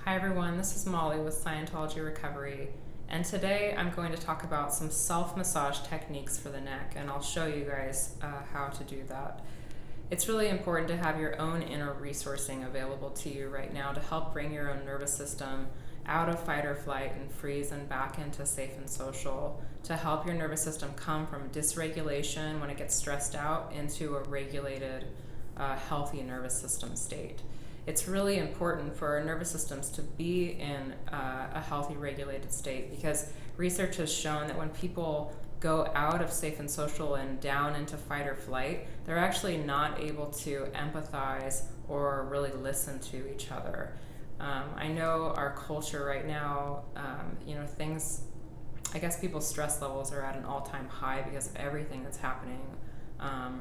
Hi everyone, this is Molly with Scientology Recovery, and today I'm going to talk about some self-massage techniques for the neck, and I'll show you guys how to do that. It's really important to have your own inner resourcing available to you right now to help bring your own nervous system out of fight or flight and freeze and back into safe and social, to help your nervous system come from dysregulation when it gets stressed out into a regulated, healthy nervous system state. It's really important for our nervous systems to be in a healthy, regulated state, because research has shown that when people go out of safe and social and down into fight or flight, they're actually not able to empathize or really listen to each other. I know our culture right now, things, I guess people's stress levels are at an all-time high because of everything that's happening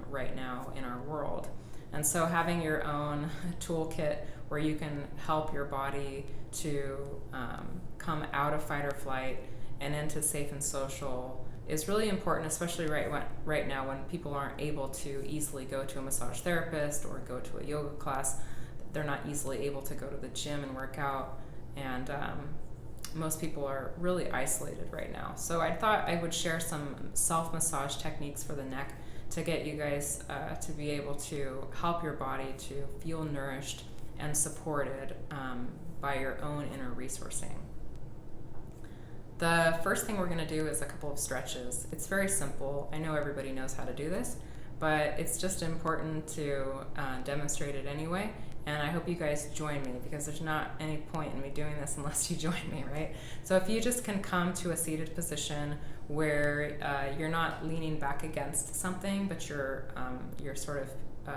right now in our world. And so having your own toolkit where you can help your body to come out of fight or flight and into safe and social is really important, especially right now when people aren't able to easily go to a massage therapist or go to a yoga class. They're not easily able to go to the gym and work out, and most people are really isolated right now. So I thought I would share some self-massage techniques for the neck to get you guys to be able to help your body to feel nourished and supported by your own inner resourcing. The first thing we're going to do is a couple of stretches. It's very simple. I know everybody knows how to do this, but it's just important to demonstrate it anyway. And I hope you guys join me, because there's not any point in me doing this unless you join me, right? So if you just can come to a seated position where you're not leaning back against something, but you're sort of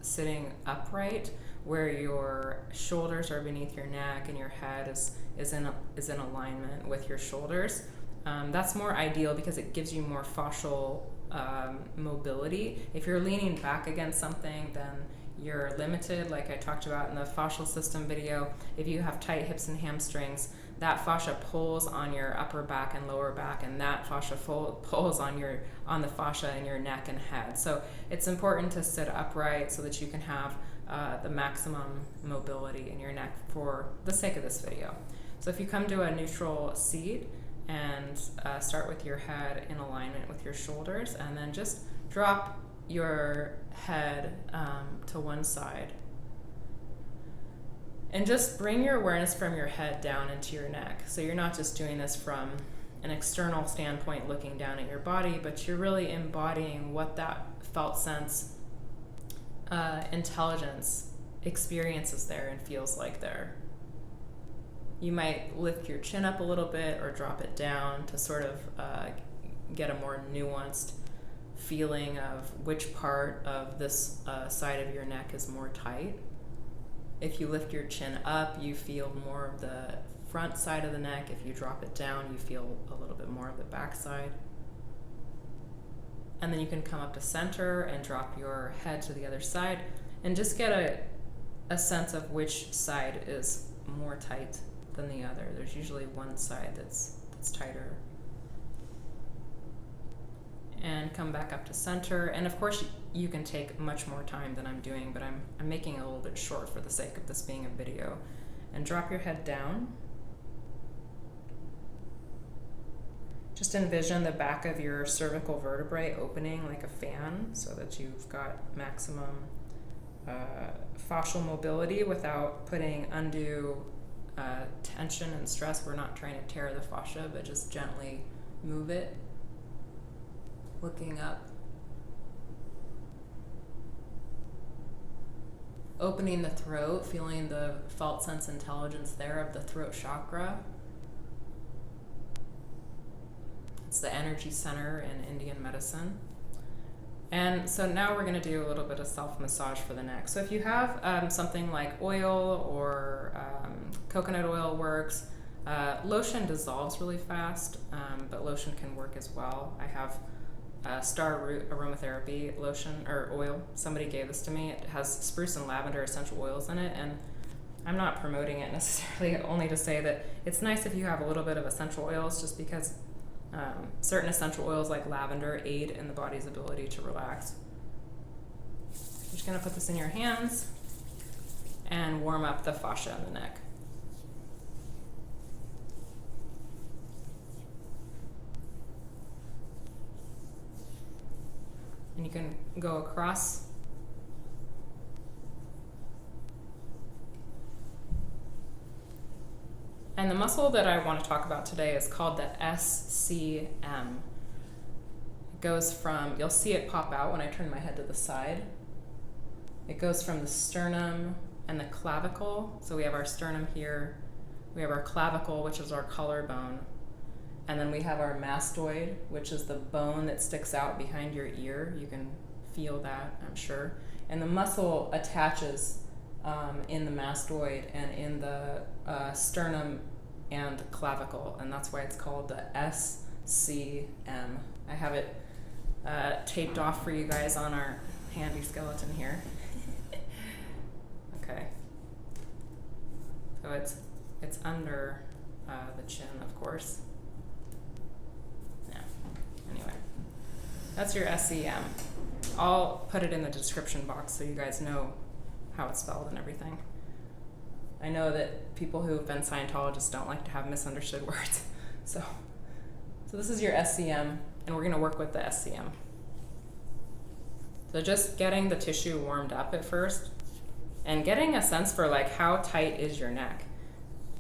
sitting upright, where your shoulders are beneath your neck and your head is in alignment with your shoulders. That's more ideal because it gives you more fascial mobility. If you're leaning back against something, then you're limited, like I talked about in the fascial system video. If you have tight hips and hamstrings, that fascia pulls on your upper back and lower back, and that fascia pulls on the fascia in your neck and head. So it's important to sit upright so that you can have the maximum mobility in your neck for the sake of this video. So if you come to a neutral seat and start with your head in alignment with your shoulders, and then just drop your head to one side, and just bring your awareness from your head down into your neck. So you're not just doing this from an external standpoint looking down at your body, but you're really embodying what that felt sense intelligence experiences there and feels like there. You might lift your chin up a little bit or drop it down to sort of get a more nuanced feeling of which part of this side of your neck is more tight. If you lift your chin up, you feel more of the front side of the neck. If you drop it down, you feel a little bit more of the back side. And then you can come up to center and drop your head to the other side and just get a sense of which side is more tight than the other. There's usually one side that's tighter. And come back up to center. And of course, you can take much more time than I'm doing, but I'm making it a little bit short for the sake of this being a video. And drop your head down. Just envision the back of your cervical vertebrae opening like a fan so that you've got maximum fascial mobility without putting undue tension and stress. We're not trying to tear the fascia, but just gently move it. Looking up. Opening the throat, feeling the felt sense intelligence there of the throat chakra. It's the energy center in Indian medicine. And so now we're going to do a little bit of self-massage for the neck. So if you have something like oil or coconut oil works. Lotion dissolves really fast, but lotion can work as well. I have Star Root aromatherapy lotion or oil. Somebody gave this to me. It has spruce and lavender essential oils in it, and I'm not promoting it necessarily, only to say that it's nice if you have a little bit of essential oils, just because certain essential oils like lavender aid in the body's ability to relax. You're just going to put this in your hands and warm up the fascia in the neck. And you can go across. And the muscle that I want to talk about today is called the SCM. It goes from, you'll see it pop out when I turn my head to the side. It goes from the sternum and the clavicle. So we have our sternum here. We have our clavicle, which is our collarbone. And then we have our mastoid, which is the bone that sticks out behind your ear. You can feel that, I'm sure. And the muscle attaches in the mastoid and in the sternum and clavicle, and that's why it's called the SCM. I have it taped off for you guys on our handy skeleton here. Okay. So it's under the chin, of course. Yeah. Anyway, that's your SCM. I'll put it in the description box so you guys know how it's spelled and everything. I know that people who have been Scientologists don't like to have misunderstood words. So this is your SCM, and we're going to work with the SCM. So just getting the tissue warmed up at first, and getting a sense for like how tight is your neck,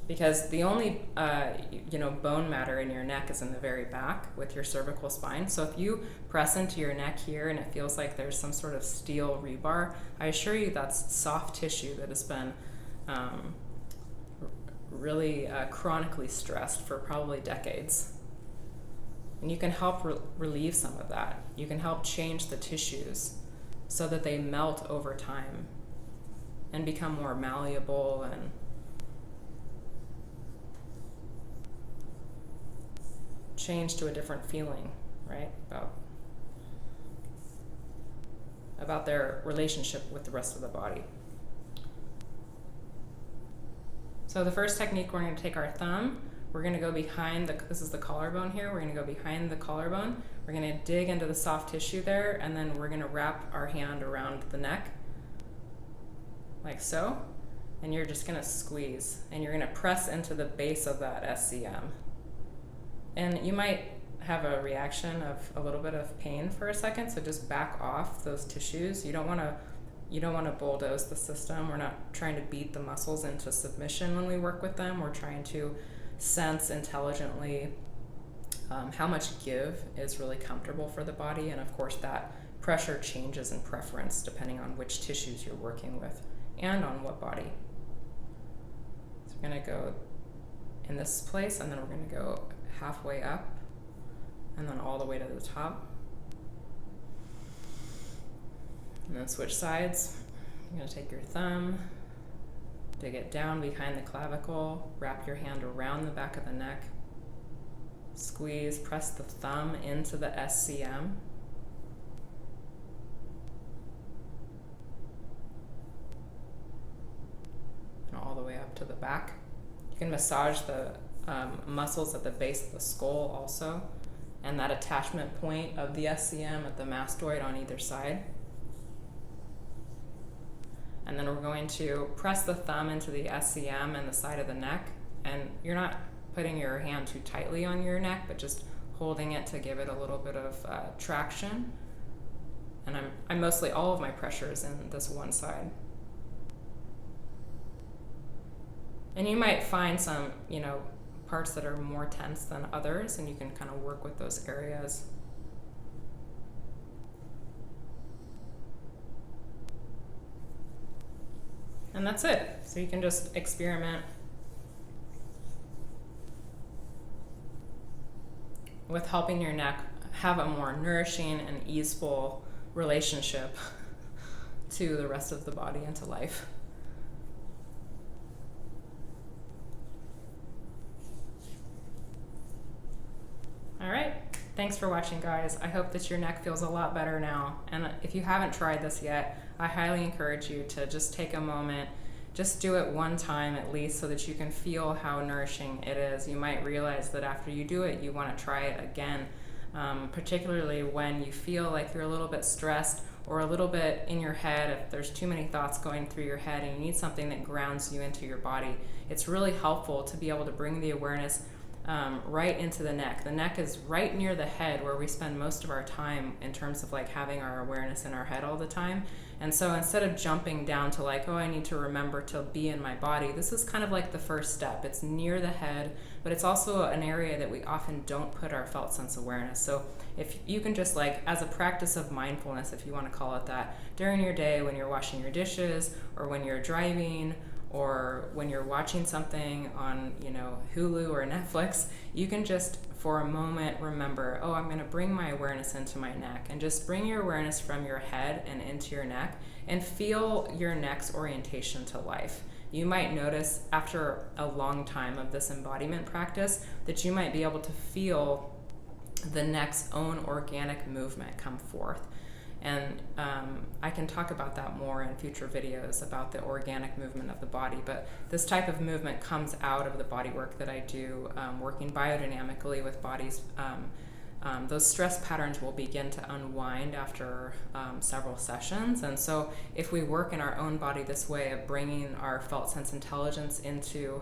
because the only bone matter in your neck is in the very back with your cervical spine. So if you press into your neck here and it feels like there's some sort of steel rebar, I assure you that's soft tissue that has been really chronically stressed for probably decades. And you can help relieve some of that. You can help change the tissues so that they melt over time and become more malleable and change to a different feeling, right? About their relationship with the rest of the body. So the first technique, we're going to take our thumb, we're going to go behind this is the collarbone here, we're going to go behind the collarbone, we're going to dig into the soft tissue there, and then we're going to wrap our hand around the neck, like so, and you're just going to squeeze, and you're going to press into the base of that SCM. And you might have a reaction of a little bit of pain for a second, so just back off those tissues. You don't want to bulldoze the system. We're not trying to beat the muscles into submission when we work with them. We're trying to sense intelligently how much give is really comfortable for the body, and of course that pressure changes in preference depending on which tissues you're working with and on what body. So we're going to go in this place, and then we're going to go halfway up and then all the way to the top, and then switch sides. You're going to take your thumb, dig it down behind the clavicle, wrap your hand around the back of the neck, squeeze, press the thumb into the SCM, and all the way up to the back. You can massage the muscles at the base of the skull also, and that attachment point of the SCM at the mastoid on either side. And then we're going to press the thumb into the SCM and the side of the neck, and you're not putting your hand too tightly on your neck, but just holding it to give it a little bit of traction. And I'm mostly, all of my pressure is in this one side. And you might find some, parts that are more tense than others, and you can kind of work with those areas. And that's it. So you can just experiment with helping your neck have a more nourishing and easeful relationship to the rest of the body and to life. All right, thanks for watching, guys. I hope that your neck feels a lot better now. And if you haven't tried this yet, I highly encourage you to just take a moment, just do it one time at least, so that you can feel how nourishing it is. You might realize that after you do it, you want to try it again, particularly when you feel like you're a little bit stressed or a little bit in your head, if there's too many thoughts going through your head and you need something that grounds you into your body. It's really helpful to be able to bring the awareness right into the neck. The neck is right near the head, where we spend most of our time in terms of like having our awareness in our head all the time. And so instead of jumping down to like, oh, I need to remember to be in my body, this is kind of like the first step. It's near the head, but it's also an area that we often don't put our felt sense awareness. So if you can just like, as a practice of mindfulness, if you want to call it that, during your day when you're washing your dishes or when you're driving or when you're watching something on, Hulu or Netflix, you can just for a moment remember, oh, I'm going to bring my awareness into my neck, and just bring your awareness from your head and into your neck and feel your neck's orientation to life. You might notice after a long time of this embodiment practice that you might be able to feel the neck's own organic movement come forth. And I can talk about that more in future videos about the organic movement of the body, but this type of movement comes out of the body work that I do, working biodynamically with bodies. Those stress patterns will begin to unwind after several sessions. And so if we work in our own body this way of bringing our felt sense intelligence into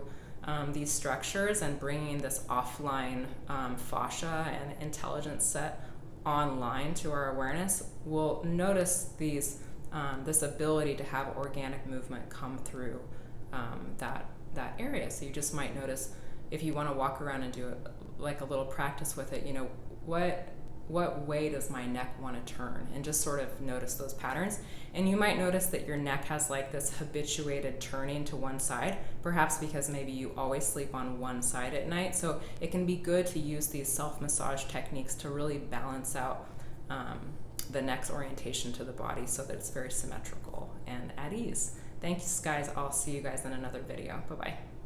these structures and bringing this offline fascia and intelligence set online to our awareness, we'll notice these this ability to have organic movement come through that area. So you just might notice, if you want to walk around and do like a little practice with it, what way does my neck want to turn, and just sort of notice those patterns. And you might notice that your neck has like this habituated turning to one side, perhaps because maybe you always sleep on one side at night. So it can be good to use these self-massage techniques to really balance out the neck's orientation to the body so that it's very symmetrical and at ease. Thanks, guys. I'll see you guys in another video. Bye-bye.